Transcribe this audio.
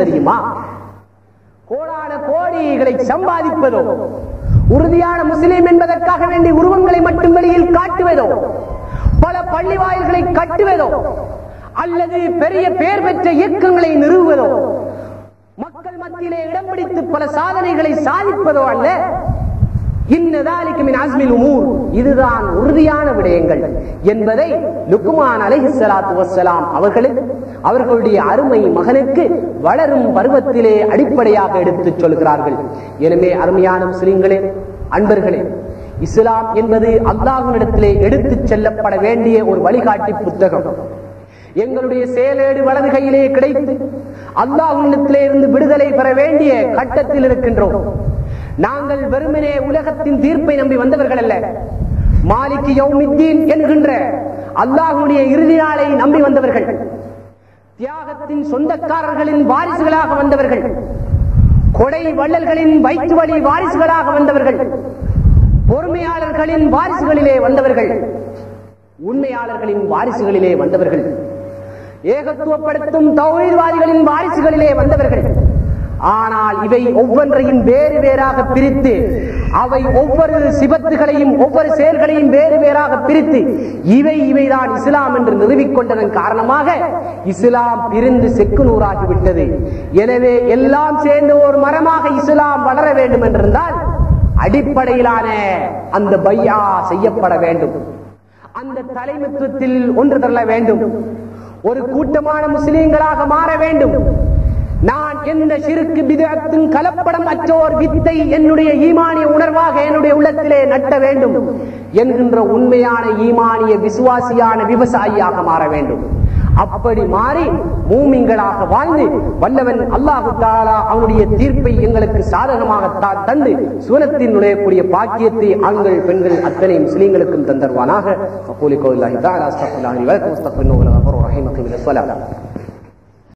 தெரியுமா? கோடான கோடிகளை சம்பாதிப்பதோ, உறுதியான முஸ்லிம் என்பதற்காக வேண்டிய உருவங்களை மட்டும் வெளியில் காட்டுவதோ, பல பள்ளி வாயில்களை கட்டுவதோ, அல்லது பெரிய பெயர் பெற்ற இயக்கங்களை நிறுவுவதோ, மக்கள் மத்தியிலே இடம் பிடித்து பல சாதனைகளை சாதிப்பதோ அல்ல. இதுதான் உறுதியான விடயங்கள் என்பதை லுக்மான் அலைஹிஸ்ஸலாத்து வஸ்ஸலாம் அவர்களுடைய அருமை மகனுக்கு வளரும் பருவத்திலே அடிப்படையாக எடுத்துச் சொல்கிறார்கள். எனவே அருமையான முஸ்லிம்களே, அன்பர்களே, இஸ்லாம் என்பது அல்லாஹ்விடத்திலே எடுத்துச் செல்லப்பட வேண்டிய ஒரு வழிகாட்டி புத்தகம். எங்களுடைய செயலேடு வலது கையிலே கிடைத்து அல்லாஹ்விடத்திலே இருந்து விடுதலை பெற வேண்டிய கட்டத்தில் இருக்கின்றோம். நாங்கள் வெறுமனே உலகத்தின் தீர்ப்பை நம்பி வந்தவர்கள் அல்ல, மாலிக் யௌமித்தீன் என்கின்ற அல்லாஹ்வுடைய இறுதி நாளை நம்பி வந்தவர்கள், தியாகத்தின் சொந்தக்காரர்களின் வாரிசுகளாக வந்தவர்கள், கொடை வள்ளல்களின் வயிற்று வழி வாரிசுகளாக வந்தவர்கள், பொறுமையாளர்களின் வாரிசுகளிலே வந்தவர்கள், உண்மையாளர்களின் வாரிசுகளிலே வந்தவர்கள், ஏகத்துவப்படுத்தும் தௌஹீத்வாதிகளின் வாரிசுகளிலே வந்தவர்கள். ஆனால் இவை ஒவ்வொன்றையும் வேறு வேறாக பிரித்து, அவை ஒவ்வொரு சிபத்துகளையும் ஒவ்வொரு செயல்களையும் வேறு வேறாக பிரித்து இவைதான் இஸ்லாம் என்று நிறுவிக்கொண்டதன் காரணமாக இஸ்லாம் பிரிந்து செக்குநூறாகிவிட்டது. எனவே எல்லாம் சேர்ந்து ஒரு மரமாக இஸ்லாம் வளர வேண்டும் என்றிருந்தால் அடிப்படையிலான அந்த பையா செய்யப்பட வேண்டும், அந்த தலைமைத்துவத்தில் ஒன்று தள்ள வேண்டும், ஒரு கூட்டமான முஸ்லிம்களாக மாற வேண்டும். நான் எந்த ஷிர்க் பித்அத்தின் கலப்படம் அற்றோர் வித்தை என்னுடைய ஈமானிய உணர்வாக என்னுடைய உள்ளத்திலே நட்ட வேண்டும் என்கின்ற உண்மையான ஈமானிய விசுவாசியான விவசாயியாக மாற வேண்டும். அப்படி மாறி மூமின்களாக வாழ்ந்து வல்லவன் அல்லாஹு தஆலா அவனுடைய தீர்ப்பை எங்களுக்கு சாதகமாக தந்து சுவனத்தில் நுழையக்கூடிய பாக்கியத்தை ஆண்கள் பெண்கள் அத்தனை முஸ்லிம்களுக்கும் தந்தருவானாக.